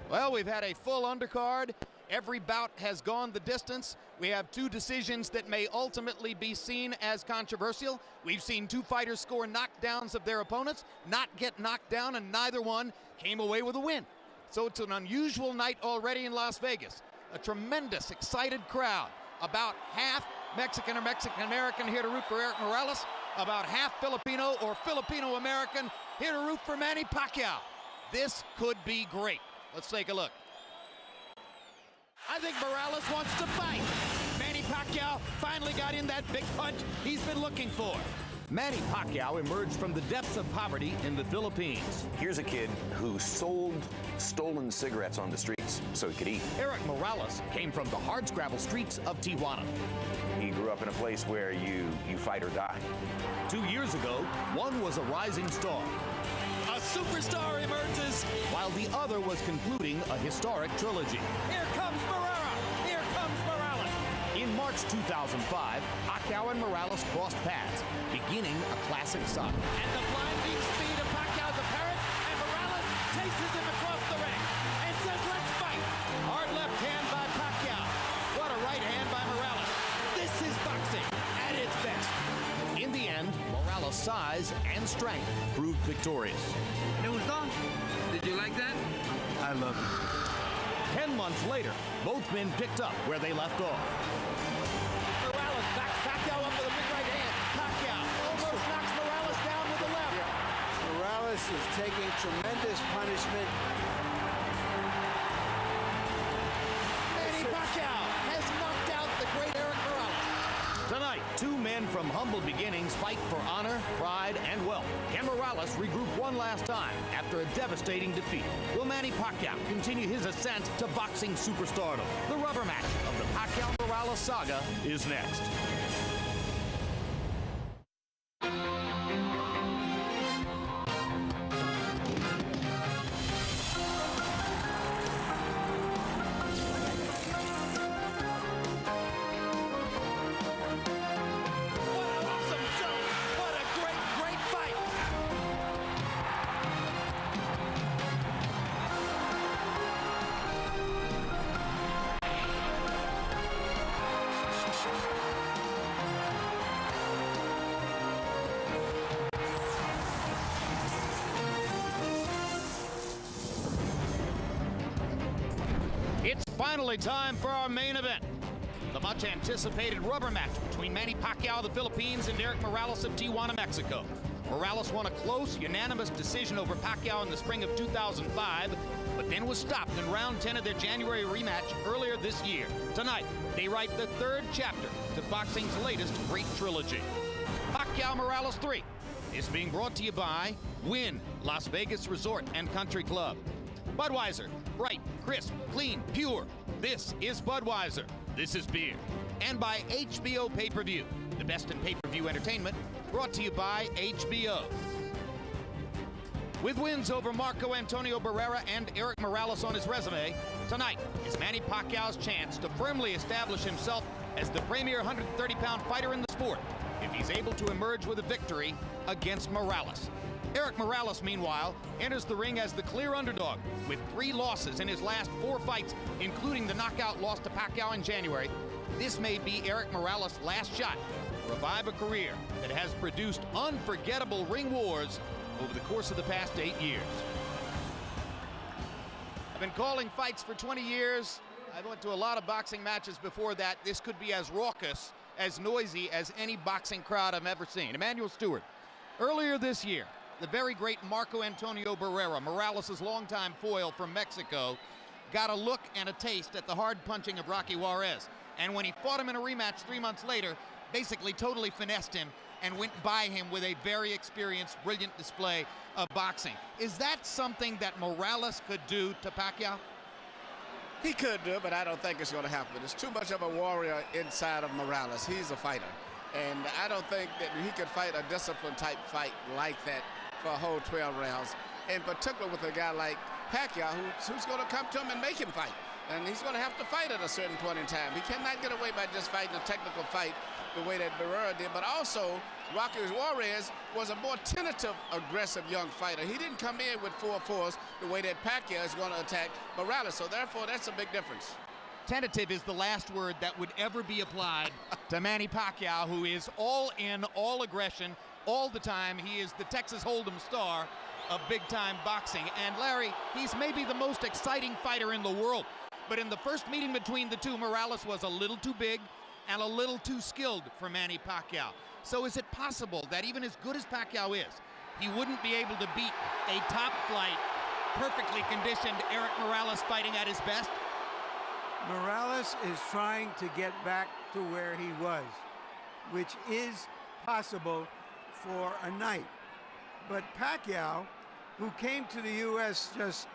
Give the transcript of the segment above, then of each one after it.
Well, we've had a full undercard. Every bout has gone the distance. We have two decisions that may ultimately be seen as controversial. We've seen two fighters score knockdowns of their opponents, not get knocked down, and neither one came away with a win. So it's an unusual night already in Las Vegas. A tremendous, excited crowd. About half Mexican or Mexican-American here to root for Erik Morales. About half Filipino or Filipino-American here to root for Manny Pacquiao. This could be great. Let's take a look. I think Morales wants to fight. Manny Pacquiao finally got in that big punch he's been looking for. Manny Pacquiao emerged from the depths of poverty in the Philippines. Here's a kid who sold stolen cigarettes on the streets so he could eat. Erik Morales came from the hardscrabble streets of Tijuana. He grew up in a place where you fight or die. 2 years ago, one was a rising star, A superstar emerges. while the other was concluding a historic trilogy. Here comes Barrera. Here comes Morales. In March 2005, Pacquiao and Morales crossed paths, beginning a classic saga. And the blinding speed of Pacquiao's apparent, and Morales chases him across the ring and says, let's fight. Hard left hand by Pacquiao. What a right hand by Morales. This is boxing at its best. In the end, Morales' size and strength proved victorious. ¿Te gustó? Did you like that? I love it. 10 months later, both men picked up where they left off. Morales backs Pacquiao up with a big right hand. Pacquiao almost knocks Morales down with the left. Morales is taking tremendous punishment. Manny Pacquiao has knocked out the great Erik Morales. Tonight, two men from humble beginnings fight for honor, pride, and wealth. Can Morales regroup one last time after a devastating defeat? Will Manny Pacquiao continue his ascent to boxing superstardom? The rubber match of the Pacquiao-Morales saga is next. What an awesome show. What a great, great fight. It's finally time for our main event. The much anticipated rubber match between Manny Pacquiao of the Philippines and Erik Morales of Tijuana, Mexico. Morales won a close, unanimous decision over Pacquiao in the spring of 2005, but then was stopped in round 10 of their January rematch earlier this year. Tonight, they write the third chapter to boxing's latest great trilogy. Pacquiao Morales 3 is being brought to you by Wynn Las Vegas Resort and Country Club. Budweiser, bright, crisp, clean, pure. This is Budweiser. This is beer. And by HBO Pay-Per-View, the best in pay-per-view entertainment, brought to you by HBO. With wins over Marco Antonio Barrera and Erik Morales on his resume, tonight is Manny Pacquiao's chance to firmly establish himself as the premier 130-pound fighter in the sport if he's able to emerge with a victory against Morales. Erik Morales, meanwhile, enters the ring as the clear underdog with 3 losses in his last 4 fights, including the knockout loss to Pacquiao in January. This may be Erik Morales' last shot to revive a career that has produced unforgettable ring wars over the course of the past 8 years. I've been calling fights for 20 years. I went to a lot of boxing matches before that. This could be as raucous, as noisy as any boxing crowd I've ever seen. Emmanuel Stewart. Earlier this year, the very great Marco Antonio Barrera, Morales' longtime foil from Mexico, got a look and a taste at the hard punching of Rocky Juarez. And when he fought him in a rematch 3 months later, basically totally finessed him and went by him with a very experienced, brilliant display of boxing. Is that something that Morales could do to Pacquiao? He could do it, but I don't think it's going to happen. There's too much of a warrior inside of Morales. He's a fighter. And I don't think that he could fight a discipline-type fight like that for a whole 12 rounds, in particular with a guy like Pacquiao, who's going to come to him and make him fight. And he's going to have to fight at a certain point in time. He cannot get away by just fighting a technical fight the way that Barrera did. But also, Rocky Juarez was a more tentative, aggressive young fighter. He didn't come in with full force the way that Pacquiao is going to attack Morales. So therefore, that's a big difference. Tentative is the last word that would ever be applied to Manny Pacquiao, who is all in, all aggression, all the time. He is the Texas Hold'em star of big-time boxing. And Larry, he's maybe the most exciting fighter in the world. But in the first meeting between the two, Morales was a little too big and a little too skilled for Manny Pacquiao. So is it possible that even as good as Pacquiao is, he wouldn't be able to beat a top-flight, perfectly conditioned Erik Morales fighting at his best? Morales is trying to get back to where he was, which is possible for a night. But Pacquiao, who came to the U.S. just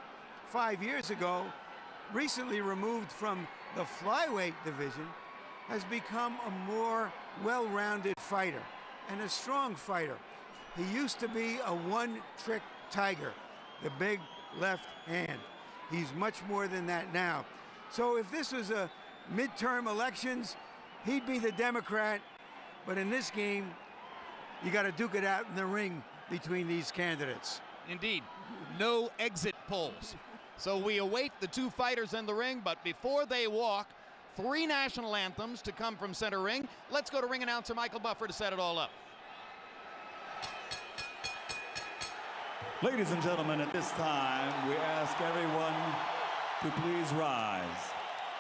5 years ago, recently removed from the flyweight division, has become a more well-rounded fighter and a strong fighter. He used to be a one-trick tiger, the big left hand. He's much more than that now. So if this was a midterm elections, he'd be the Democrat. But in this game, you got to duke it out in the ring between these candidates. Indeed, no exit polls. So we await the two fighters in the ring, but before they walk, 3 national anthems to come from center ring. Let's go to ring announcer Michael Buffer to set it all up. Ladies and gentlemen, at this time, we ask everyone to please rise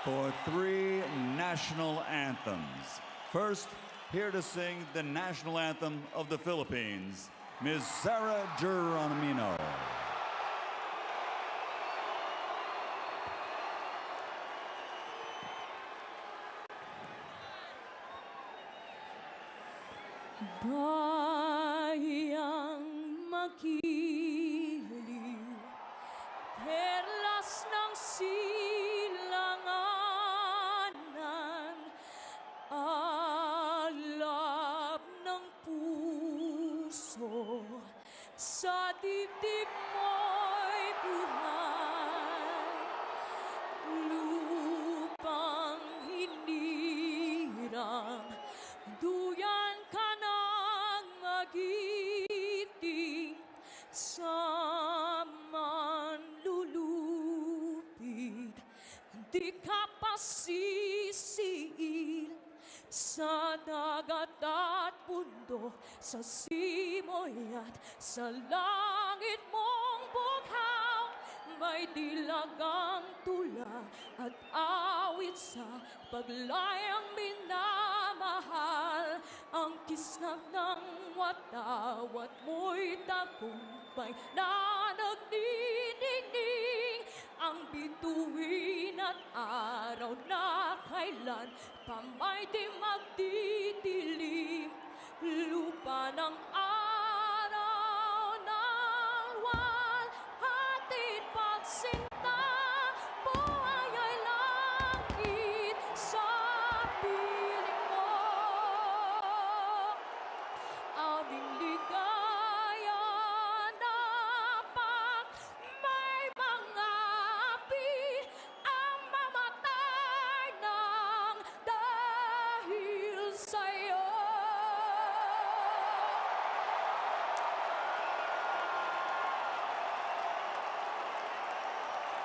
for 3 national anthems. First, here to sing the national anthem of the Philippines, Ms. Sarah Geronimo. Bayang magiliw, perlas ng silanganan, alab ng puso, sa dibdib mo'y buhay, lupang hinirang, duyan ka ng magiting sa manlulupit, di ka pasisiil sa dagat at bundok, sa simoy at sa langit mong bughaw, may dilagang tula at awit sa paglayang minamahal, ang kisnag ng watawat mo'y tagumpay na nagniningning, ang bituin at araw na kailan pa may di magdidilim, lupa ng araw ng wal, hatid pagsinta, buhay ay langit sa piling mo, aming ligaya na pag may mga api ang mamatay ng dahil sa'yo.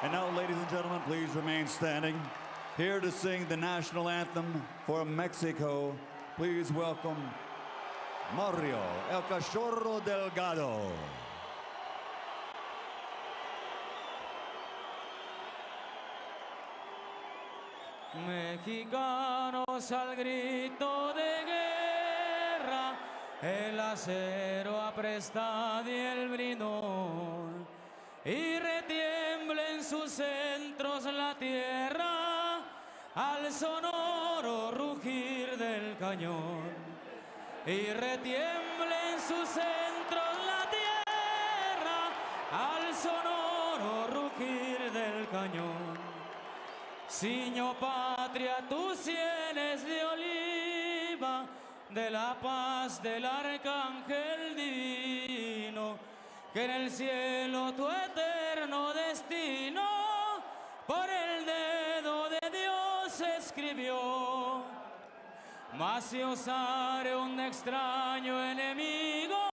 And now, ladies and gentlemen, please remain standing. Here to sing the national anthem for Mexico, please welcome Mario El Cachorro Delgado. Mexicanos al grito de guerra, el acero apresta y el brinón, y retiembla en sus centros la tierra al sonoro rugir del cañón, y retiembla en sus centros la tierra al sonoro rugir del cañón. Ciño patria, tus sienes de oliva, de la paz del arcángel divino, que en el cielo tu eterno destino por el dedo mas si osare un extraño enemigo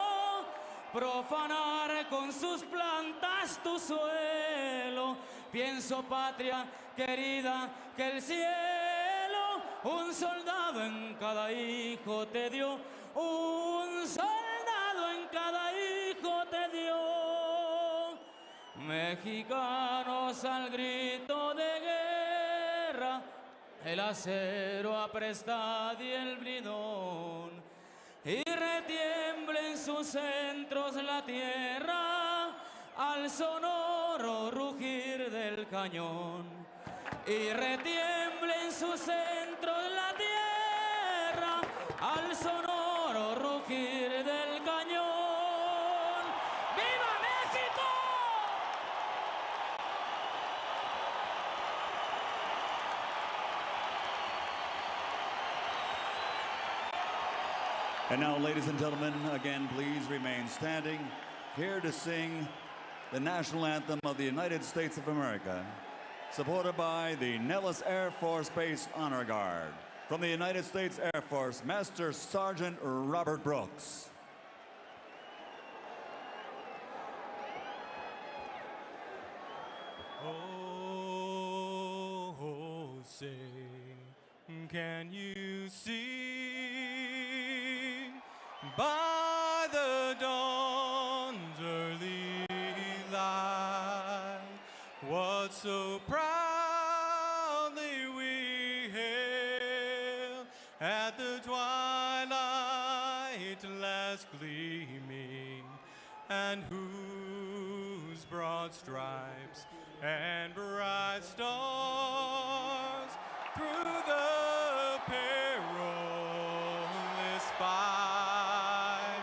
profanar con sus plantas tu suelo, pienso, patria querida, que el cielo un soldado en cada hijo te dio, un soldado en cada hijo te dio. Mexicanos al grito de guerra, el acero apresta y el bridón, y retiembla en sus centros la tierra al sonoro rugir del cañón. Y retiembla en sus centros la tierra al sonoro rugir del cañón. ¡Viva México! And now, ladies and gentlemen, again, please remain standing. Here to sing the national anthem of the United States of America, supported by the Nellis Air Force Base Honor Guard. From the United States Air Force, Master Sergeant Robert Brooks. Oh, say, can you see by the dawn's early light what so proudly we hailed at the twilight last gleaming, and whose broad stripes and bright stars through the perilous fight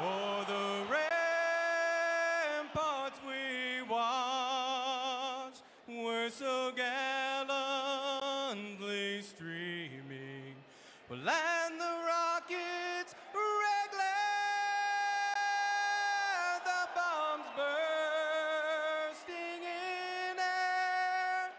o'er the ramparts we watched were so gallantly streaming, well, and the rockets regular, the bombs bursting in air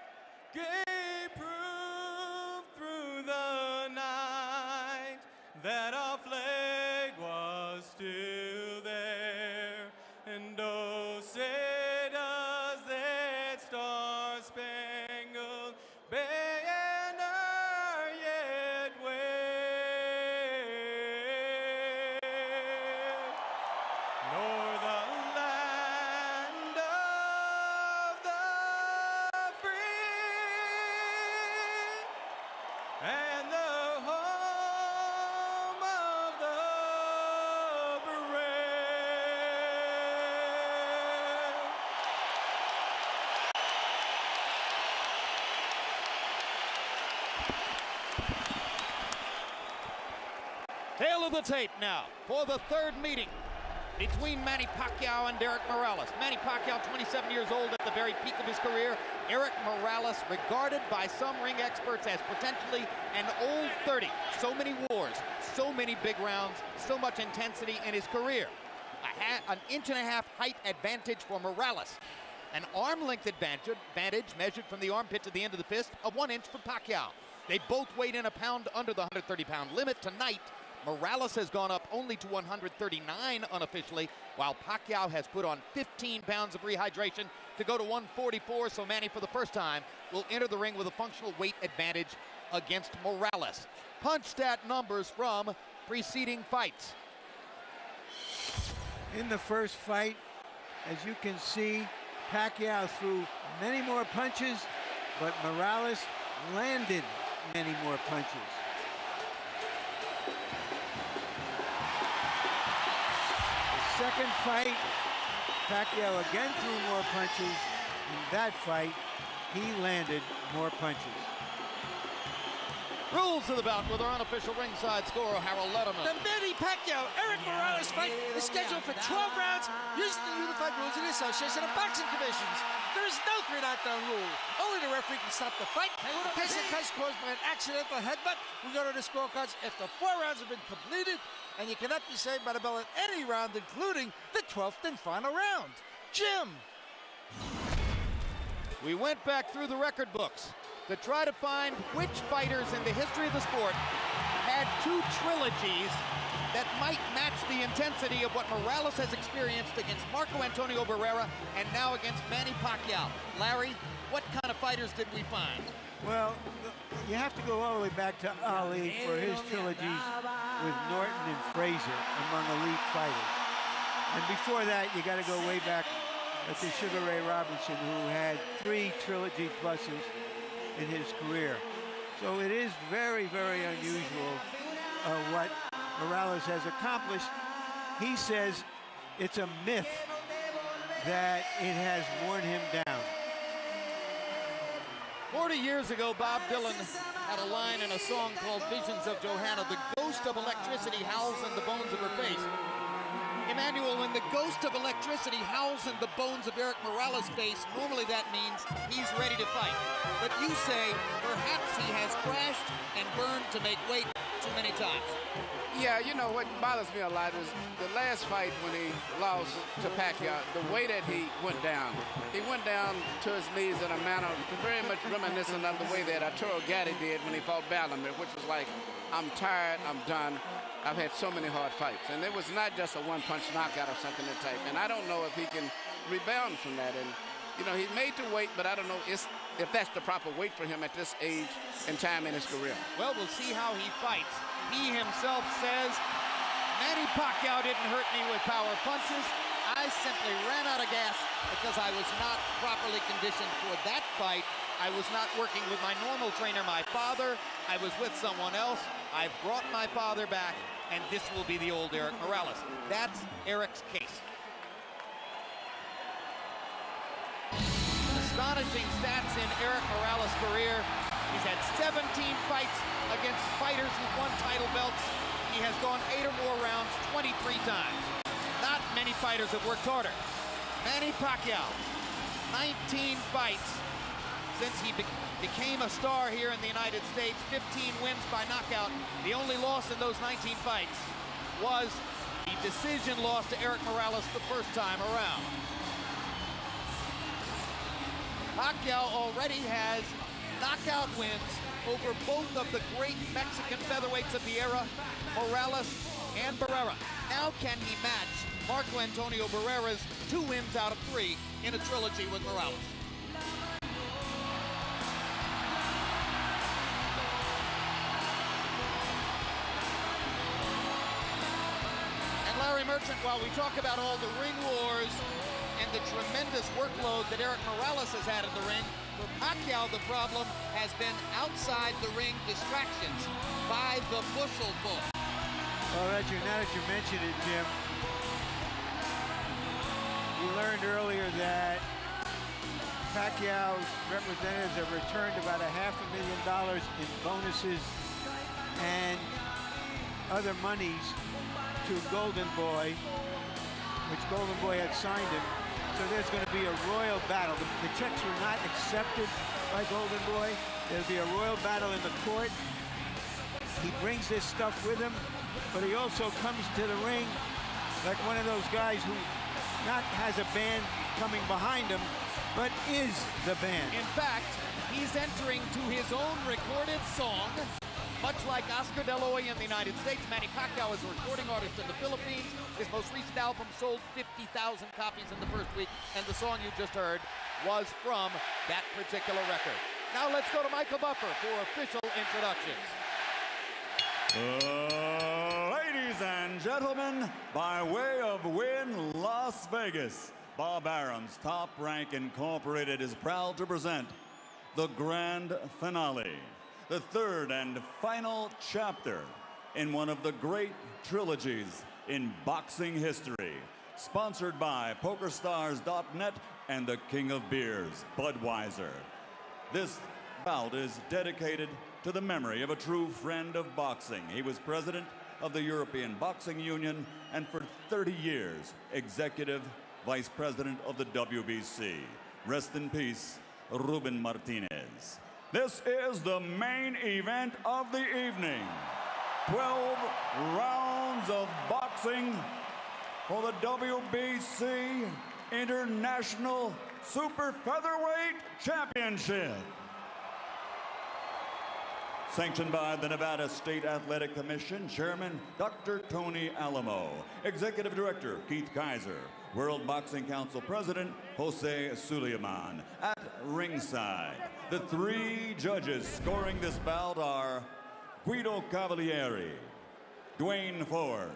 gave proof through the night that our flag was still there. And oh, say does that star-spangled banner yet wave, nor the land of the free and the home of the brave. Tail of the tape now for the third meeting between Manny Pacquiao and Erik Morales. Manny Pacquiao, 27 years old at the very peak of his career. Erik Morales, regarded by some ring experts as potentially an old 30. So many wars, so many big rounds, so much intensity in his career. An inch-and-a-half height advantage for Morales. An arm length advantage measured from the armpit to the end of the fist of 1 inch for Pacquiao. They both weighed in a pound under the 130-pound limit. Tonight, Morales has gone up only to 139 unofficially, while Pacquiao has put on 15 pounds of rehydration to go to 144. So Manny, for the first time, will enter the ring with a functional weight advantage against Morales. Punch stat numbers from preceding fights. In the first fight, as you can see, Pacquiao threw many more punches, but Morales landed many more punches. The second fight, Pacquiao again threw more punches. In that fight, he landed more punches. Rules of the bout with our unofficial ringside scorer, Harold Letterman. The Manny Pacquiao-Erik Morales fight is scheduled for 12 rounds using the unified rules of the Association of Boxing Commissions. There is no 3 knockdown rule. Only the referee can stop the fight. In case of cuts caused by an accidental headbutt, we go to the scorecards after 4 rounds have been completed, and you cannot be saved by the bell at any round, including the 12th and final round. Jim. We went back through the record books to try to find which fighters in the history of the sport had had two trilogies that might match the intensity of what Morales has experienced against Marco Antonio Barrera and now against Manny Pacquiao. Larry, what kind of fighters did we find? Well, you have to go all the way back to Ali for his trilogies with Norton and Frazier among elite fighters. And before that, you got to go way back to Sugar Ray Robinson, who had 3 trilogy pluses in his career. So it is very, very unusual what Morales has accomplished. He says it's a myth that it has worn him down. 40 years ago, Bob Dylan had a line in a song called Visions of Johanna. The ghost of electricity howls in the bones of her face. Emmanuel, when the ghost of electricity howls in the bones of Erik Morales' face, normally that means he's ready to fight. But you say perhaps he has crashed and burned to make weight too many times. Yeah, you know, what bothers me a lot is the last fight when he lost to Pacquiao, the way that he went down. He went down to his knees in a manner very much reminiscent of the way that Arturo Gatti did when he fought Bellamir, which was like, I'm tired, I'm done. I've had so many hard fights. And it was not just a one-punch knockout or something of that type. And I don't know if he can rebound from that. And, you know, he's made to weight, but I don't know if that's the proper weight for him at this age and time in his career. Well, we'll see how he fights. He himself says, Manny Pacquiao didn't hurt me with power punches. I simply ran out of gas because I was not properly conditioned for that fight. I was not working with my normal trainer, my father. I was with someone else. I've brought my father back, and this will be the old Erik Morales. That's Erik's case. Astonishing stats in Erik Morales' career. He's had 17 fights against fighters who've won title belts. He has gone 8 or more rounds 23 times. Not many fighters have worked harder. Manny Pacquiao, 19 fights since he became a star here in the United States, 15 wins by knockout. The only loss in those 19 fights was the decision loss to Erik Morales the first time around. Pacquiao already has knockout wins over both of the great Mexican featherweights of the era, Morales and Barrera. Now can he match Marco Antonio Barrera's 2 wins out of 3 in a trilogy with Morales? And Larry Merchant, while we talk about all the ring wars and the tremendous workload that Erik Morales has had in the ring, for Pacquiao, the problem has been outside the ring distractions by the bushelful. Well, now that you mentioned it, Jim, we learned earlier that Pacquiao's representatives have returned about $500,000 in bonuses and other monies to Golden Boy, which Golden Boy had signed him. So there's going to be a royal battle. The checks were not accepted by Golden Boy. There'll be a royal battle in the court. He brings this stuff with him, but he also comes to the ring like one of those guys who not has a band coming behind him, but is the band. In fact, he's entering to his own recorded song, much like Oscar De La Hoya in the United States. Manny Pacquiao is a recording artist in the Philippines. His most recent album sold 50,000 copies in the first week, and the song you just heard was from that particular record. Now let's go to Michael Buffer for official introductions. Ladies and gentlemen, by way of Wynn Las Vegas, Bob Arum's Top Rank Incorporated is proud to present the grand finale, the third and final chapter in one of the great trilogies in boxing history, sponsored by PokerStars.net and the King of Beers, Budweiser. This bout is dedicated to the memory of a true friend of boxing. He was president of the European Boxing Union and for 30 years, executive vice president of the WBC. Rest in peace, Ruben Martinez. This is the main event of the evening. 12 rounds of boxing for the WBC International Super Featherweight Championship. Sanctioned by the Nevada State Athletic Commission, Chairman Dr. Tony Alamo, Executive Director Keith Kaiser, World Boxing Council President Jose Suleiman. At ringside, the three judges scoring this bout are Guido Cavalieri, Dwayne Ford,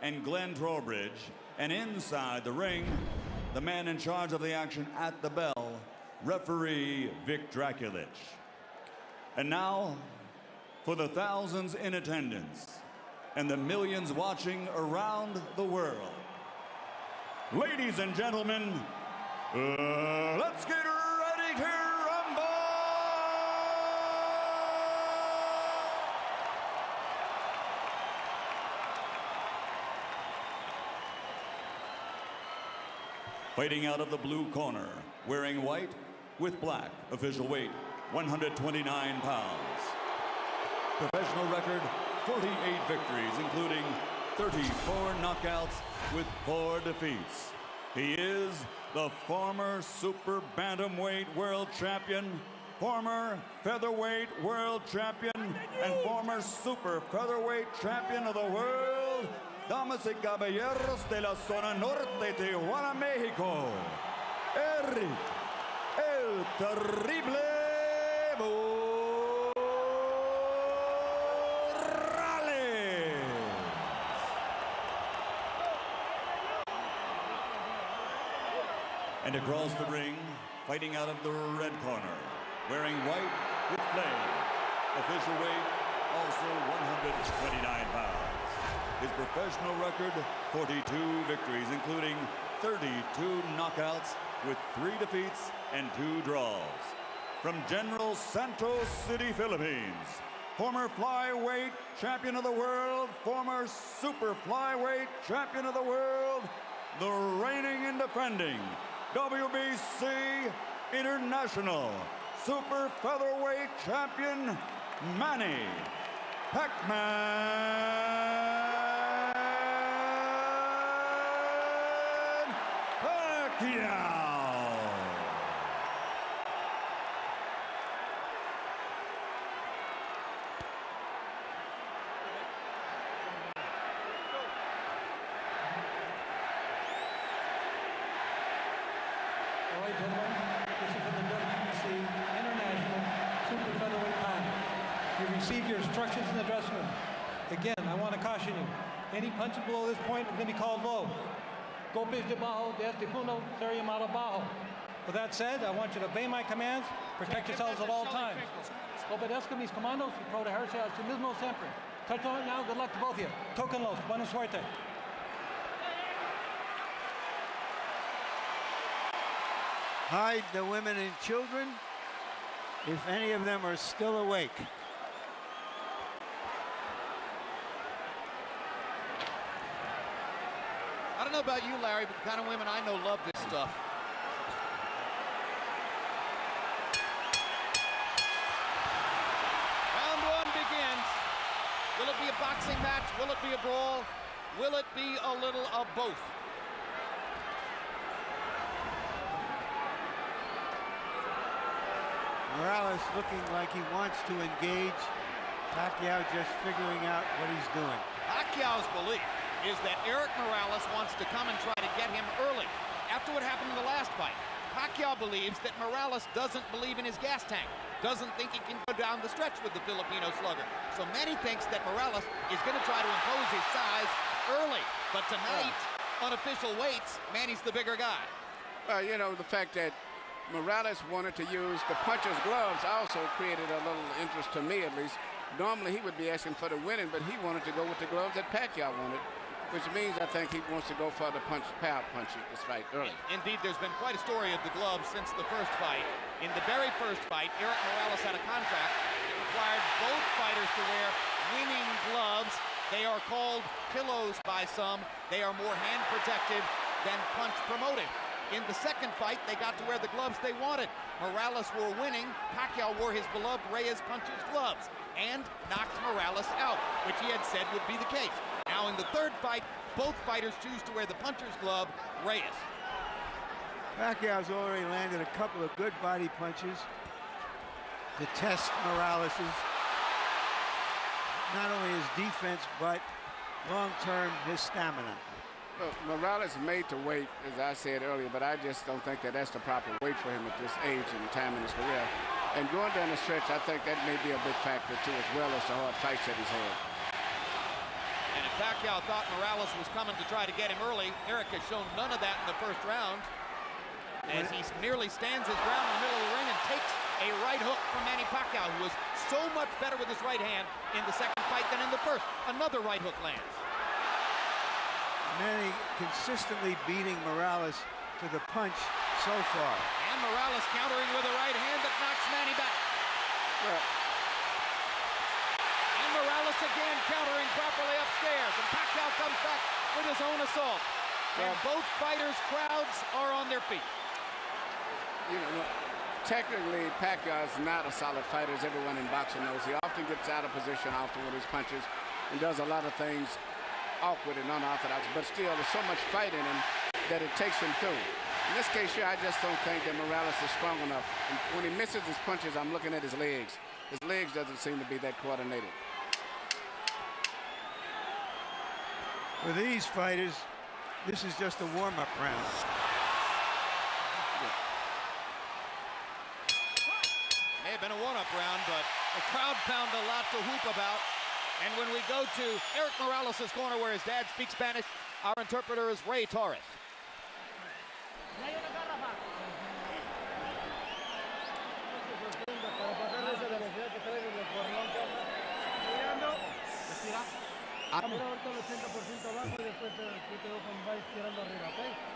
and Glenn Trowbridge. And inside the ring, the man in charge of the action at the bell, referee Vic Draculich. And now, for the thousands in attendance and the millions watching around the world, ladies and gentlemen, let's get ready to rumble! Fighting out of the blue corner, wearing white with black, official weight 129 pounds. Professional record, 48 victories, including 34 knockouts with 4 defeats. He is the former super bantamweight world champion, former featherweight world champion, and former super featherweight champion of the world, damas y caballeros de la zona norte, Tijuana, Mexico, Erik, el terrible And across the ring, fighting out of the red corner, wearing white with flame, official weight also 129 pounds. His professional record, 42 victories, including 32 knockouts with 3 defeats and 2 draws. From General Santos City, Philippines, former flyweight champion of the world, former super flyweight champion of the world, the reigning and defending WBC International Super Featherweight Champion, Manny Pacquiao. All right, gentlemen, this is for the WBC International Super Featherweight Title. You've received your instructions in the dressing room. Again, I want to caution you. Any punches below this point are going to be called low. Golpes debajo de este punto sería llamado bajo. With that said, I want you to obey my commands, protect yourselves at all times. Obedezca mis comandos y protegerse a sí mismo siempre. Touch on it now. Good luck to both of you. Tóquenlos. Buena suerte. Hide the women and children, if any of them are still awake. I don't know about you, Larry, but the kind of women I know love this stuff. Round 1 begins. Will it be a boxing match? Will it be a brawl? Will it be a little of both? Morales looking like he wants to engage. Pacquiao just figuring out what he's doing. Pacquiao's belief is that Erik Morales wants to come and try to get him early. After what happened in the last fight, Pacquiao believes that Morales doesn't believe in his gas tank, doesn't think he can go down the stretch with the Filipino slugger. So Manny thinks that Morales is going to try to impose his size early. But tonight, on official weights, Manny's the bigger guy. You know, the fact that Morales wanted to use the puncher's gloves also created a little interest to me, at least. Normally he would be asking for the winning, but he wanted to go with the gloves that Pacquiao wanted, which means I think he wants to go for the power punching this fight early. Indeed, there's been quite a story of the gloves since the first fight. In the very first fight, Erik Morales had a contract that required both fighters to wear winning gloves. They are called pillows by some. They are more hand protective than punch promoting. In the second fight, they got to wear the gloves they wanted. Morales were winning. Pacquiao wore his beloved Reyes puncher's gloves and knocked Morales out, which he had said would be the case. Now in the third fight, both fighters choose to wear the puncher's glove, Reyes. Pacquiao's already landed a couple of good body punches to test Morales's not only his defense, but long-term his stamina. Well, Morales is made to wait, as I said earlier, but I just don't think that that's the proper weight for him at this age and time in his career. And going down the stretch, I think that may be a big factor, too, as well as the hard fights that he's had. And if Pacquiao thought Morales was coming to try to get him early, Erik has shown none of that in the first round, as he nearly stands his ground in the middle of the ring and takes a right hook from Manny Pacquiao, who was so much better with his right hand in the second fight than in the first. Another right hook lands. Manny consistently beating Morales to the punch so far. And Morales countering with a right hand that knocks Manny back. Well, and Morales again countering properly upstairs. And Pacquiao comes back with his own assault. And both fighters' crowds are on their feet. you know, technically Pacquiao is not a solid fighter, as everyone in boxing knows. He often gets out of position often with his punches and does a lot of things awkward and unorthodox, but still there's so much fight in him that it takes him through. In this case here, I just don't think that Morales is strong enough. And when he misses his punches, I'm looking at his legs. His legs doesn't seem to be that coordinated. For these fighters, this is just a warm-up round. May have been a one-up round, but the crowd found a lot to whoop about. And when we go to Erik Morales' corner where his dad speaks Spanish, our interpreter is Ray Torres.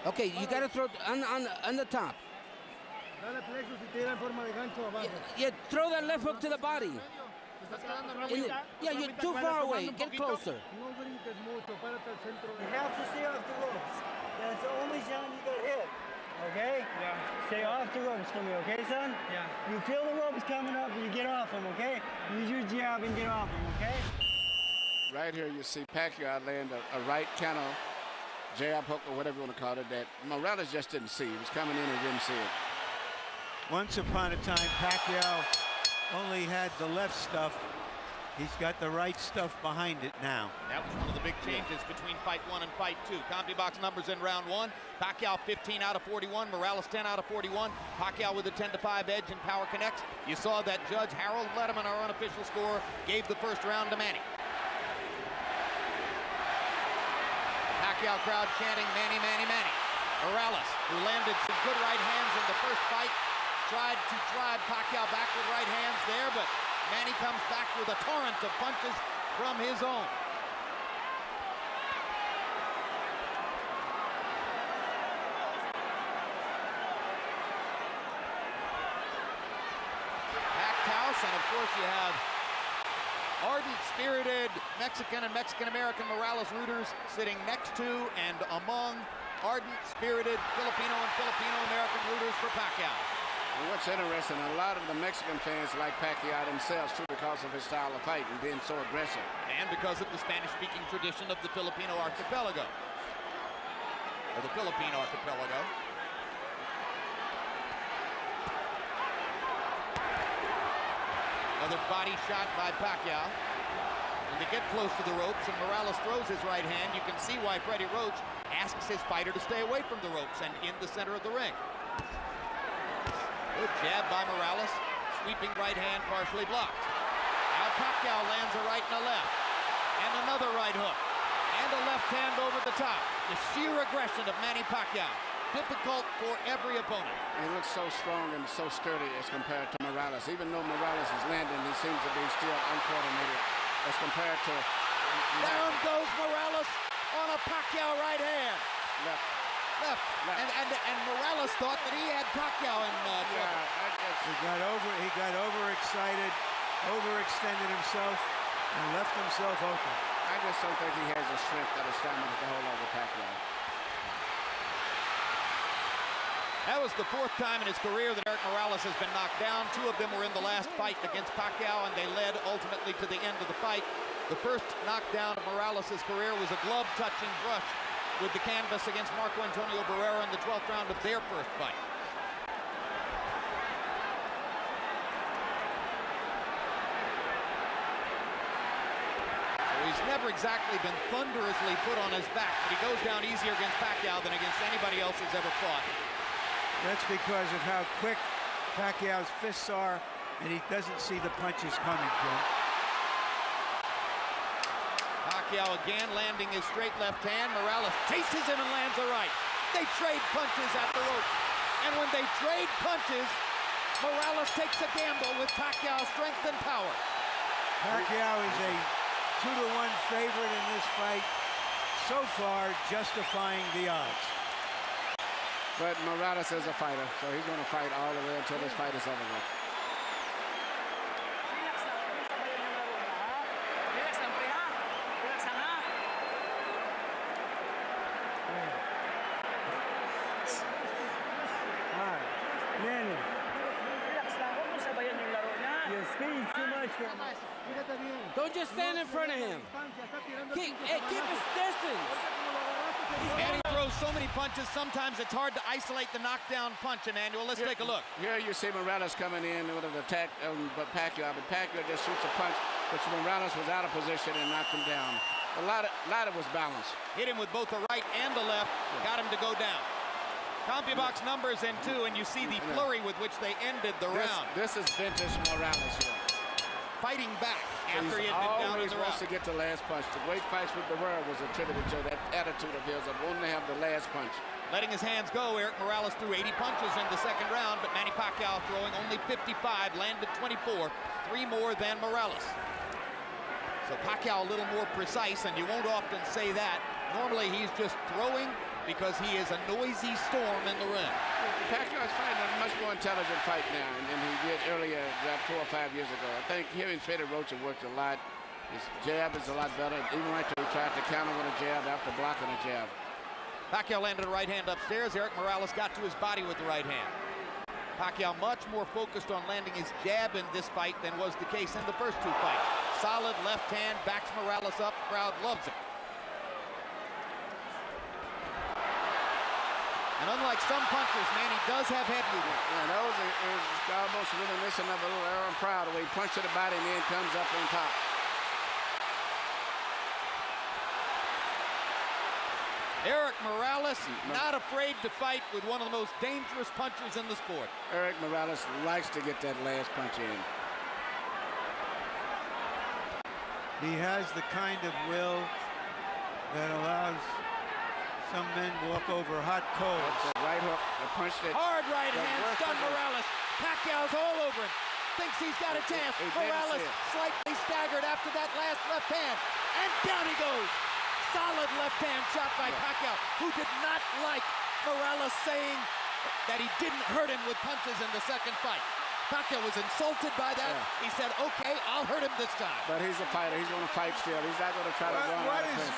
Okay, you gotta throw on the top. Yeah, throw that left hook to the body. Yeah, you're too far away. Get closer. You have to stay off the ropes. That's the only zone you got hit. Okay? Yeah. Stay off the ropes for me, okay, son? Yeah. You feel the ropes coming up, you get off them, okay? Use your jab and get off them, okay? Right here you see Pacquiao land a right kind of jab hook or whatever you want to call it that Morales just didn't see. He was coming in and didn't see it. Once upon a time, Pacquiao only had the left stuff. He's got the right stuff behind it now. That was one of the big changes between fight one and fight two. CompuBox numbers in round one. Pacquiao 15 out of 41, Morales 10 out of 41. Pacquiao with a 10-5 edge in Power Connects. You saw that Judge Harold Letterman, our unofficial scorer, gave the first round to Manny. Pacquiao crowd chanting Manny, Manny, Manny. Morales, who landed some good right hands in the first fight, tried to drive Pacquiao back with right hands there, but Manny comes back with a torrent of punches from his own. Packed house, and of course you have ardent, spirited Mexican and Mexican-American Morales rooters sitting next to and among ardent, spirited Filipino and Filipino-American rooters for Pacquiao. And what's interesting, a lot of the Mexican fans like Pacquiao themselves too because of his style of fight and being so aggressive. And because of the Spanish-speaking tradition of the Filipino archipelago. Or the Philippine archipelago. Another body shot by Pacquiao. When they get close to the ropes and Morales throws his right hand, you can see why Freddie Roach asks his fighter to stay away from the ropes and in the center of the ring. Good jab by Morales, sweeping right hand partially blocked. Now Pacquiao lands a right and a left, and another right hook, and a left hand over the top. The sheer aggression of Manny Pacquiao, difficult for every opponent. He looks so strong and so sturdy as compared to Morales. Even though Morales is landing, he seems to be still uncoordinated as compared to... Down goes Morales on a Pacquiao right hand. Left. And Morales thought that he had Pacquiao in trouble. He got overexcited, overextended himself, and left himself open. I just don't think he has the strength or the stamina to hold over Pacquiao. That was the fourth time in his career that Erik Morales has been knocked down. Two of them were in the last fight against Pacquiao, and they led ultimately to the end of the fight. The first knockdown of Morales' career was a glove-touching brush with the canvas against Marco Antonio Barrera in the 12th round of their first fight. never exactly been thunderously put on his back, but he goes down easier against Pacquiao than against anybody else he's ever fought. That's because of how quick Pacquiao's fists are, and he doesn't see the punches coming, Jim. Pacquiao again landing his straight left hand. Morales chases him and lands a right. They trade punches at the rope. And when they trade punches, Morales takes a gamble with Pacquiao's strength and power. Pacquiao is a 2-to-1 favorite in this fight, so far justifying the odds. But Morales is a fighter, so he's going to fight all the way until this fight is over with. Manny. Your speed's too much for him. Don't just stand in front of him. Keep his distance. Manny throws so many punches, sometimes it's hard to isolate the knockdown punch, Emmanuel. Let's take a look. Here you see Morales coming in with an attack, but Pacquiao just shoots a punch, but Morales was out of position and knocked him down. A lot of was balanced. Hit him with both the right and the left, got him to go down. CompuBox numbers in 2, and you see the flurry with which they ended the round. This is vintage Morales here. Fighting back after he had been down in the round. Wants to get the last punch. The great fights with the world was attributed to that attitude of his of wanting to have the last punch. Letting his hands go, Erik Morales threw 80 punches in the second round, but Manny Pacquiao throwing only 55, landed 24, 3 more than Morales. So Pacquiao a little more precise, and you won't often say that. Normally he's just throwing because he is a noisy storm in the ring. Pacquiao is fighting a much more intelligent fight now than he did earlier, about 4 or 5 years ago. I think him and Fedor Rocha worked a lot. His jab is a lot better. Even right there, he tried to counter with a jab after blocking a jab. Pacquiao landed a right hand upstairs. Erik Morales got to his body with the right hand. Pacquiao much more focused on landing his jab in this fight than was the case in the first 2 fights. Solid left hand, backs Morales up, crowd loves it. And unlike some punchers, Manny does have head movement. Yeah, those is almost reminiscent of a little Arum Proud, where he punches the body and then comes up on top. Erik Morales, not afraid to fight with one of the most dangerous punchers in the sport. Erik Morales likes to get that last punch in. He has the kind of will that allows some men walk over hot coals. That's a right hook, a punch that... Hard right hand, stun Morales. Pacquiao's all over him. Thinks he's got a chance. Morales slightly staggered after that last left hand. And down he goes. Solid left hand shot by Pacquiao, who did not like Morales saying that he didn't hurt him with punches in the second fight. Pacquiao was insulted by that. Yeah. He said, okay, I'll hurt him this time. But he's a fighter. He's going to fight still. He's not going to try to go on.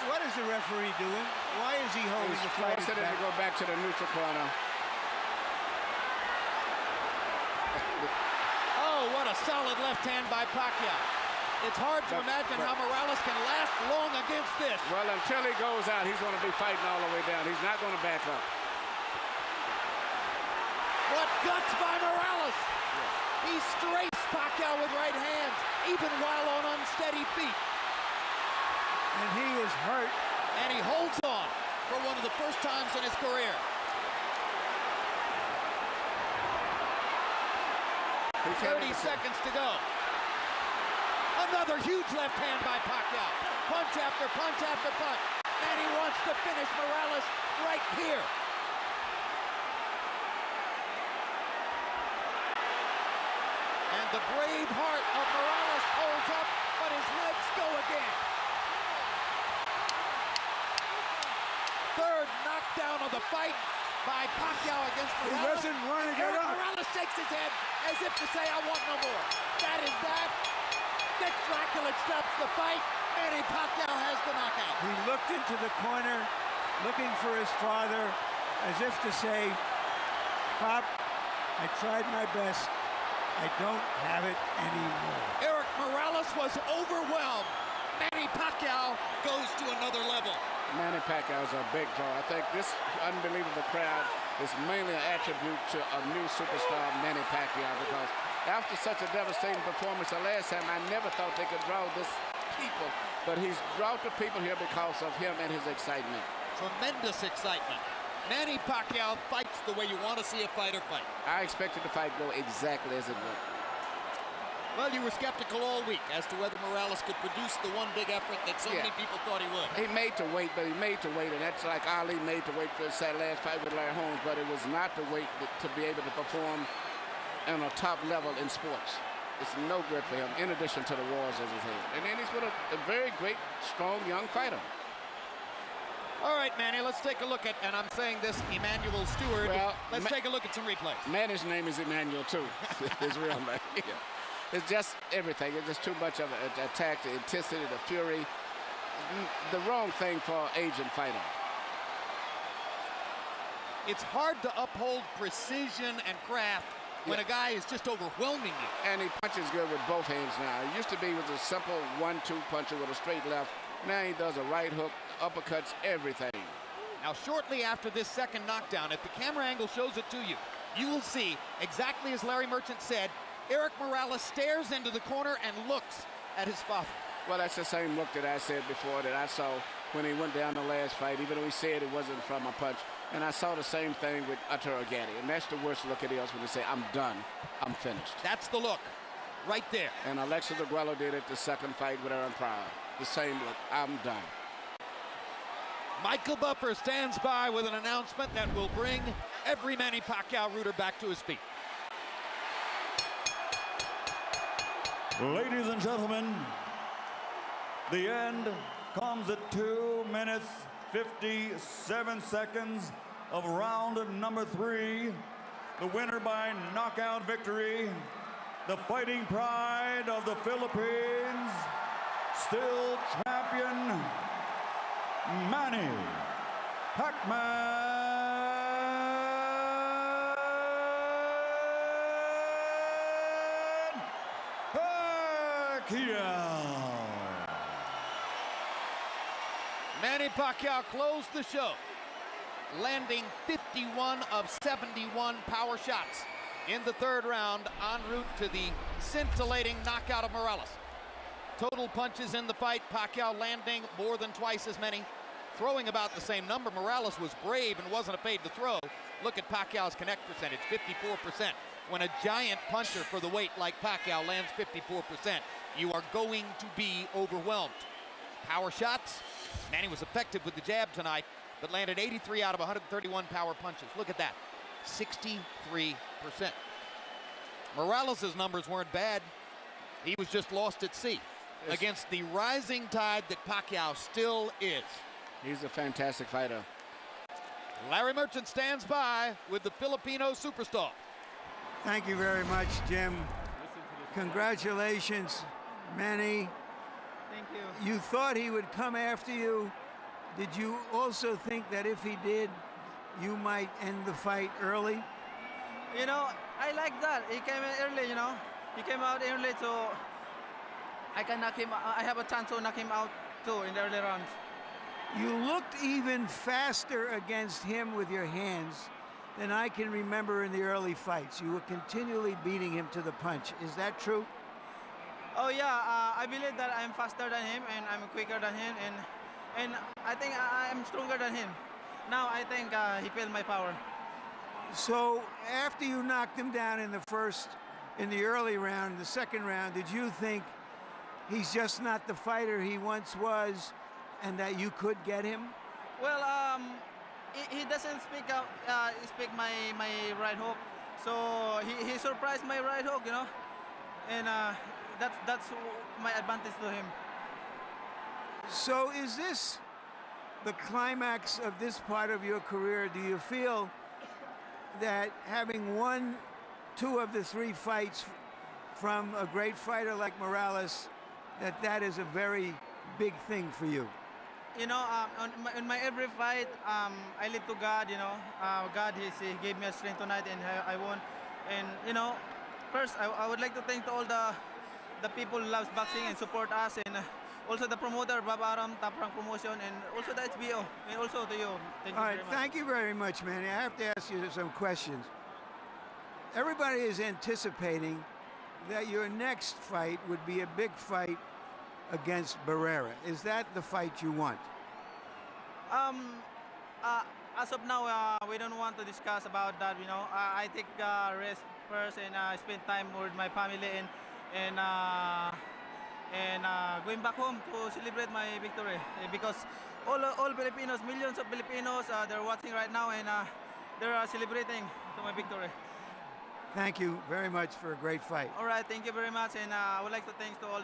What is the referee doing? Why is he holding the fight? He's forcing him to go back to the neutral corner. Oh, what a solid left hand by Pacquiao. It's hard to imagine how Morales can last long against this. Well, until he goes out, he's going to be fighting all the way down. He's not going to back up. What guts by Morales! He strafes Pacquiao with right hands, even while on unsteady feet. And he is hurt. And he holds on for one of the first times in his career. 30 seconds to go. Another huge left hand by Pacquiao. Punch after punch after punch. And he wants to finish Morales right here. And the brave heart of Morales holds up, but his legs go again. Third knockdown of the fight by Pacquiao against Morales. He doesn't want to get up. Morales shakes his head as if to say, I want no more. That is that. Dick Dracula stops the fight. Manny Pacquiao has the knockout. He looked into the corner, looking for his father, as if to say, Pop, I tried my best. I don't have it anymore. Erik Morales was overwhelmed. Manny Pacquiao goes to another level. Manny Pacquiao is a big draw. I think this unbelievable crowd is mainly an attribute to a new superstar, Manny Pacquiao, because after such a devastating performance the last time, I never thought they could draw this people, but he's brought the people here because of him and his excitement. Tremendous excitement. Manny Pacquiao fights the way you want to see a fighter fight. I expected the fight to go exactly as it went. Well, you were skeptical all week as to whether Morales could produce the one big effort that so many people thought he would. He made to wait, but he made to wait, and that's like Ali made to wait for his last fight with Larry Holmes, but it was not to wait to be able to perform on a top level in sports. It's no good for him, in addition to the wars as he's had. And then he's with a very great, strong, young fighter. All right, Manny, let's take a look at, and I'm saying this, Emmanuel Stewart. Well, let's take a look at some replays. Manny's name is Emmanuel, too. His real name. Yeah. It's just everything. It's just too much of an attack, the intensity, the fury. The wrong thing for an aging fighter. It's hard to uphold precision and craft when a guy is just overwhelming you. And he punches good with both hands now. It used to be with a simple 1-2 puncher with a straight left. Now he does a right hook, uppercuts, everything. Now, shortly after this second knockdown, if the camera angle shows it to you, you will see, exactly as Larry Merchant said, Erik Morales stares into the corner and looks at his father. Well, that's the same look that I said before that I saw when he went down the last fight, even though he said it wasn't from a punch. And I saw the same thing with Arturo Gatti. And that's the worst look it is when they say, I'm done, I'm finished. That's the look, right there. And Alexis Aguero did it the second fight with Arum. The same look, I'm done. Michael Buffer stands by with an announcement that will bring every Manny Pacquiao rooter back to his feet. Ladies and gentlemen, the end comes at 2 minutes, 57 seconds of round number 3. The winner by knockout victory, the fighting pride of the Philippines, still champion, Manny Pacquiao. Manny Pacquiao closed the show, landing 51 of 71 power shots in the third round, en route to the scintillating knockout of Morales. Total punches in the fight, Pacquiao landing more than twice as many, throwing about the same number. Morales was brave and wasn't afraid to throw. Look at Pacquiao's connect percentage, 54%. When a giant puncher for the weight like Pacquiao lands 54%, you are going to be overwhelmed. Power shots, Manny was effective with the jab tonight, but landed 83 out of 131 power punches. Look at that, 63%. Morales' numbers weren't bad. He was just lost at sea against the rising tide that Pacquiao still is. He's a fantastic fighter. Larry Merchant stands by with the Filipino superstar. Thank you very much, Jim. Congratulations, Manny. Thank you. You thought he would come after you. Did you also think that if he did, you might end the fight early? You know, I like that. He came in early, you know. He came out early, so I can knock him. I have a chance to knock him out too in the early rounds. You looked even faster against him with your hands than I can remember in the early fights. You were continually beating him to the punch. Is that true? Oh yeah, I believe that I'm faster than him and I'm quicker than him, and I think I'm stronger than him. Now I think he felt my power. So after you knocked him down in the early round, the second round, did you think he's just not the fighter he once was, and that you could get him? Well, he doesn't speak my right hook, so he surprised my right hook, you know, and that's my advantage to him. So is this the climax of this part of your career? Do you feel that having won 2 of the 3 fights from a great fighter like Morales, that is a very big thing for you? You know, in my every fight, I live to God, you know. God, he gave me a strength tonight and I won. And, you know, first, I would like to thank all the people who love boxing and support us, and also the promoter, Bob Arum, Top Rank Promotion, and also the HBO, and also to you. Thank you very much. Thank you very much, Manny. I have to ask you some questions. Everybody is anticipating that your next fight would be a big fight against Barrera. Is that the fight you want? As of now, we don't want to discuss about that. You know, I take rest first and spend time with my family and going back home to celebrate my victory because all Filipinos, millions of Filipinos, they're watching right now and they're celebrating to my victory. Thank you very much for a great fight. All right, thank you very much, and I would like to thank to all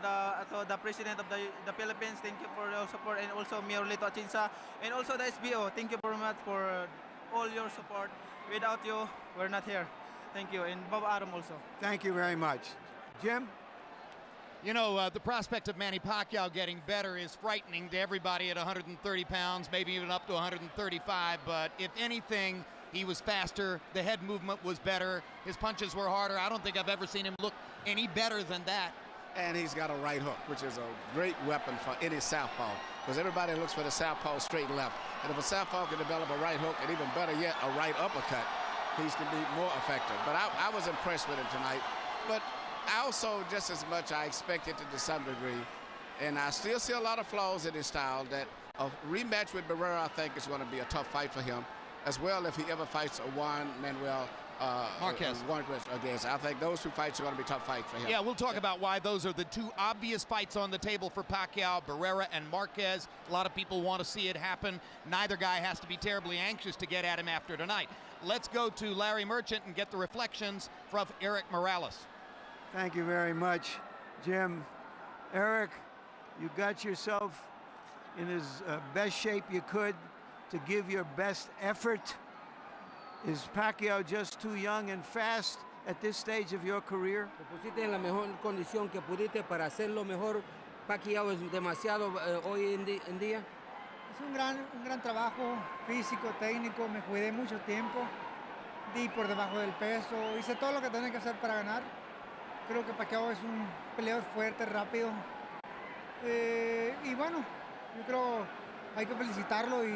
the president of the Philippines. Thank you for your support, and also Mayor Lito Atienza, and also the SBO. Thank you very much for all your support. Without you, we're not here. Thank you, and Bob Arum also. Thank you very much. Jim? You know, the prospect of Manny Pacquiao getting better is frightening to everybody at 130 pounds, maybe even up to 135, but if anything, he was faster, the head movement was better, his punches were harder. I don't think I've ever seen him look any better than that. And he's got a right hook, which is a great weapon for any southpaw, because everybody looks for the southpaw straight and left. And if a southpaw can develop a right hook, and even better yet, a right uppercut, he's going to be more effective. But I was impressed with him tonight. But I also, just as much, I expected it to some degree. And I still see a lot of flaws in his style. That a rematch with Barrera, I think, is going to be a tough fight for him, as well if he ever fights a Juan Manuel Marquez against. I think those two fights are going to be tough fights for him. Yeah, we'll talk about why those are the two obvious fights on the table for Pacquiao, Barrera and Marquez. A lot of people want to see it happen. Neither guy has to be terribly anxious to get at him after tonight. Let's go to Larry Merchant and get the reflections from Erik Morales. Thank you very much, Jim. Erik, you got yourself in as best shape you could to give your best effort. Is Pacquiao just too young and fast at this stage of your career? Te pusiste en la mejor condición que pudiste para hacerlo mejor. Pacquiao es demasiado hoy en día. Es un gran trabajo físico, técnico. Me cuidé mucho tiempo. Di por debajo del peso. Hice todo lo que tenía que hacer para ganar. Creo que Pacquiao es un peleador fuerte, rápido. Y bueno, yo creo hay que felicitarlo y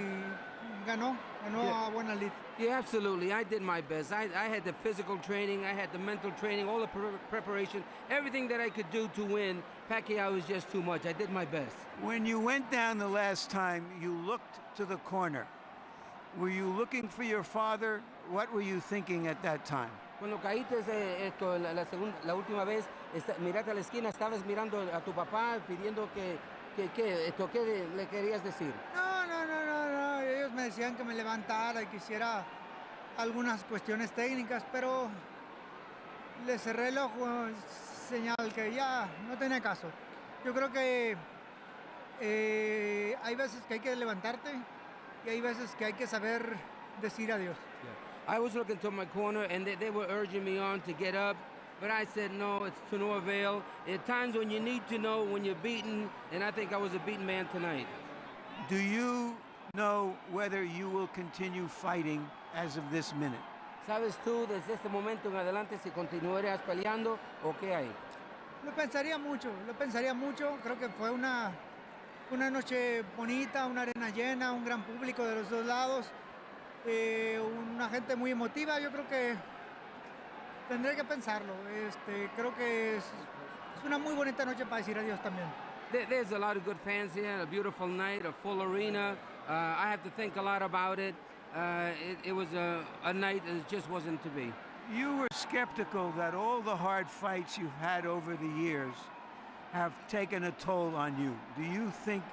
ganó a buena lid. Yeah, absolutely. I did my best. I had the physical training, I had the mental training, all the preparation, everything that I could do to win. Pacquiao was just too much. I did my best. When you went down the last time, you looked to the corner. Were you looking for your father? What were you thinking at that time? Cuando caíste la última vez, miraste a la esquina, estabas mirando a tu papá pidiendo ¿qué le querías decir? No. Ellos me decían que me levantara y que hiciera algunas cuestiones técnicas, pero le cerré el ojo, señal que ya no tenía caso. Yo creo que hay veces que hay que levantarte y hay veces que hay que saber decir adiós. I was looking to my corner and they were urging me on to get up, but I said no, it's to no avail. At times when you need to know when you're beaten, and I think I was a beaten man tonight. Do you know whether you will continue fighting as of this minute? ¿Sabes tú desde este momento en adelante si continuarías peleando o qué hay? Lo pensaría mucho. Creo que fue una noche bonita, una arena llena, un gran público de los dos lados. Una gente muy emotiva. Yo creo que tendré que pensarlo. Creo que es una muy bonita noche para decir adiós también. There's a lot of good fans here, a beautiful night, a full arena. I have to think a lot about it. It was a night that just wasn't to be. You were skeptical that all the hard fights you've had over the years have taken a toll on you. Do you think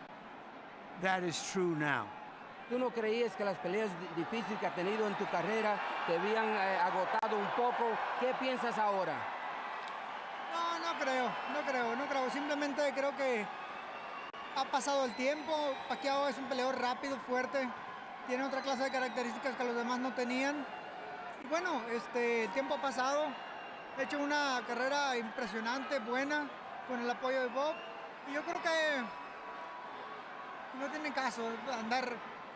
that is true now? ¿Tú no creías que las peleas difíciles que has tenido en tu carrera te habían agotado un poco? ¿Qué piensas ahora? No creo. Simplemente creo que ha pasado el tiempo. Pacquiao es un peleador rápido, fuerte. Tiene otra clase de características que los demás no tenían. Y bueno, el tiempo ha pasado. He hecho una carrera impresionante, buena, con el apoyo de Bob. Y yo creo que no tiene caso andar...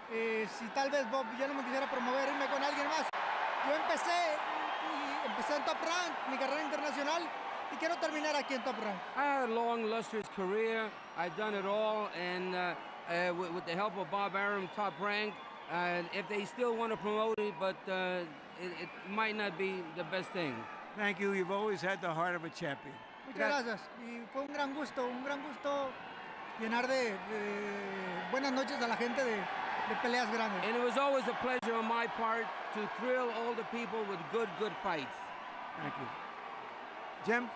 si tal vez Bob ya no me quisiera promover, irme con alguien más. Yo empecé en Top Rank, mi carrera internacional, y quiero terminar aquí en Top Rank. I had a long, lustrous career. I've done it all, and with the help of Bob Arum, Top Rank, if they still want to promote it, but it might not be the best thing. Thank you. You've always had the heart of a champion. Muchas gracias. Y fue un gran gusto llenar de buenas noches a la gente de peleas grandes. And it was always a pleasure on my part to thrill all the people with good fights. Thank you. Jim?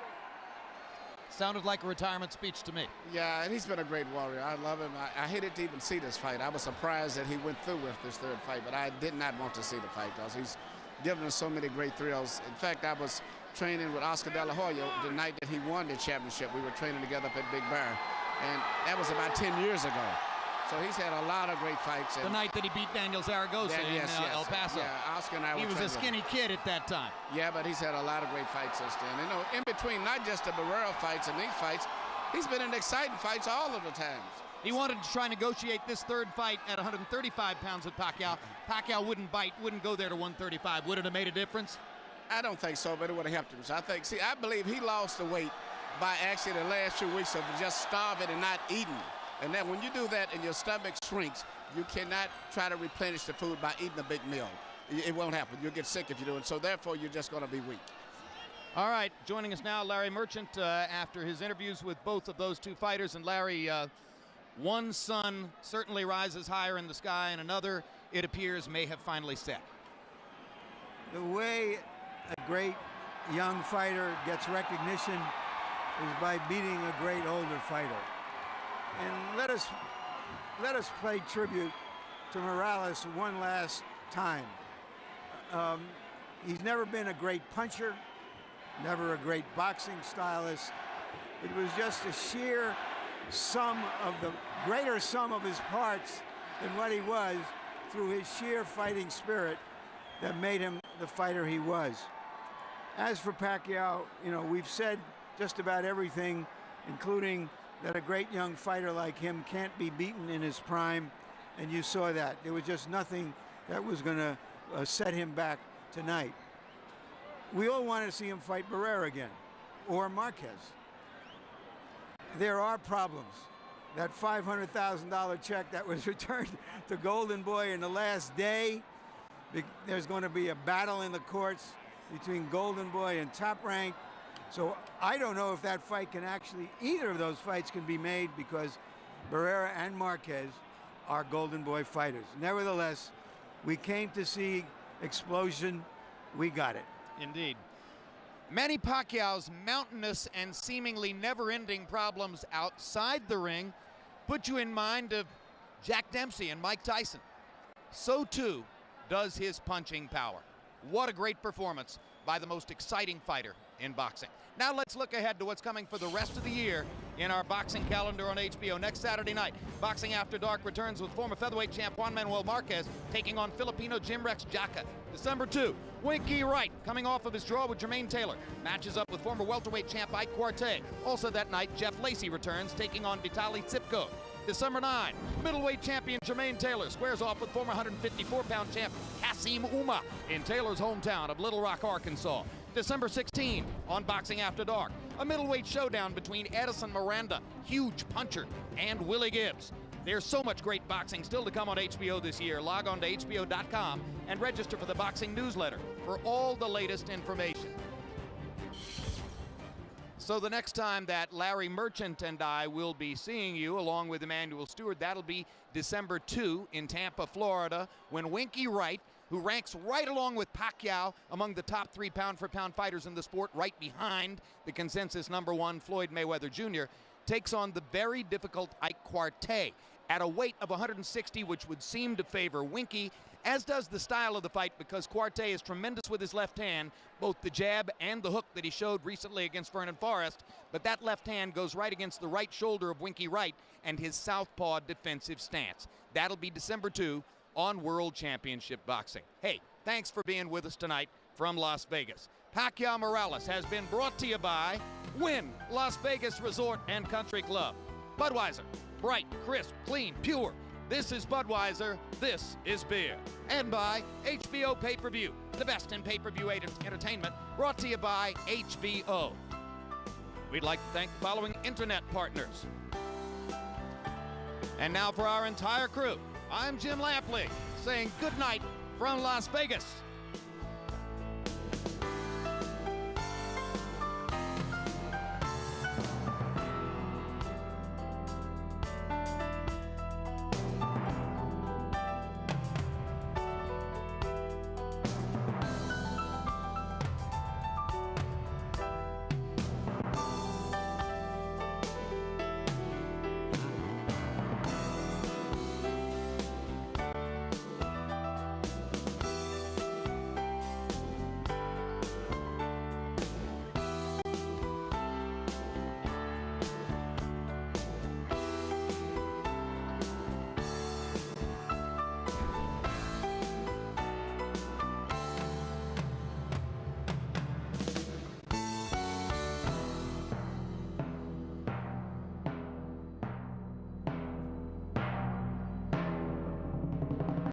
Sounded like a retirement speech to me. Yeah, and he's been a great warrior. I love him. I hated to even see this fight. I was surprised that he went through with this third fight, but I did not want to see the fight because he's given us so many great thrills. In fact, I was training with Oscar De La Hoya the night that he won the championship. We were training together up at Big Bear, and that was about 10 years ago. So he's had a lot of great fights. The night that he beat Daniel Zaragoza in El Paso. Yeah, Oscar and I were He was a training. skinny kid at that time. Yeah, but he's had a lot of great fights since then. You know, in between not just the Barrera fights and these fights, he's been in exciting fights all of the times. He wanted to try and negotiate this third fight at 135 pounds with Pacquiao. Pacquiao wouldn't bite, wouldn't go there to 135. Would it have made a difference? I don't think so, but it would have helped him. So I believe he lost the weight by actually the last 2 weeks of just starving and not eating. And then when you do that and your stomach shrinks, you cannot try to replenish the food by eating a big meal. It won't happen. You'll get sick if you do it. So therefore, you're just going to be weak. All right, joining us now, Larry Merchant, after his interviews with both of those two fighters. And Larry, one sun certainly rises higher in the sky, and another, it appears, may have finally set. The way a great young fighter gets recognition is by beating a great older fighter. And let us pay tribute to Morales one last time. He's never been a great puncher, never a great boxing stylist. It was just a sheer greater sum of his parts than what he was through his sheer fighting spirit that made him the fighter he was. As for Pacquiao, you know, we've said just about everything, including that a great young fighter like him can't be beaten in his prime, and you saw that. There was just nothing that was going to set him back tonight. We all want to see him fight Barrera again, or Marquez. There are problems. That $500,000 check that was returned to Golden Boy in the last day, there's going to be a battle in the courts between Golden Boy and Top Rank. So I don't know if that fight can actually, either of those fights can be made, because Barrera and Marquez are Golden Boy fighters. Nevertheless, we came to see explosion. We got it. Indeed. Manny Pacquiao's mountainous and seemingly never-ending problems outside the ring put you in mind of Jack Dempsey and Mike Tyson. So too does his punching power. What a great performance by the most exciting fighter in boxing. Now let's look ahead to what's coming for the rest of the year in our boxing calendar on HBO. Next Saturday night, Boxing After Dark returns with former featherweight champ Juan Manuel Marquez taking on Filipino Jim Rex Jaca. December 2, Winky Wright, coming off of his draw with Jermaine Taylor, matches up with former welterweight champ Ike Quartey. Also that night, Jeff Lacey returns taking on Vitaly Tsipko. December 9, middleweight champion Jermaine Taylor squares off with former 154-pound champ Kasim Uma in Taylor's hometown of Little Rock, Arkansas. December 16, on Boxing After Dark, a middleweight showdown between Edison Miranda, huge puncher, and Willie Gibbs. There's so much great boxing still to come on HBO this year. Log on to HBO.com and register for the boxing newsletter for all the latest information. So the next time that Larry Merchant and I will be seeing you, along with Emmanuel Stewart, that'll be December 2 in Tampa, Florida, when Winky Wright, who ranks right along with Pacquiao among the top 3 pound-for-pound fighters in the sport, right behind the consensus #1 Floyd Mayweather Jr., takes on the very difficult Ike Quartey at a weight of 160, which would seem to favor Winky, as does the style of the fight, because Quartey is tremendous with his left hand, both the jab and the hook that he showed recently against Vernon Forrest, but that left hand goes right against the right shoulder of Winky Wright and his southpaw defensive stance. That'll be December 2 on World Championship Boxing. Hey, thanks for being with us tonight from Las Vegas. Pacquiao Morales has been brought to you by Wynn Las Vegas Resort and Country Club. Budweiser, bright, crisp, clean, pure. This is Budweiser, this is beer. And by HBO Pay-Per-View, the best in pay-per-view entertainment, brought to you by HBO. We'd like to thank the following internet partners. And now for our entire crew, I'm Jim Lampley, saying good night from Las Vegas.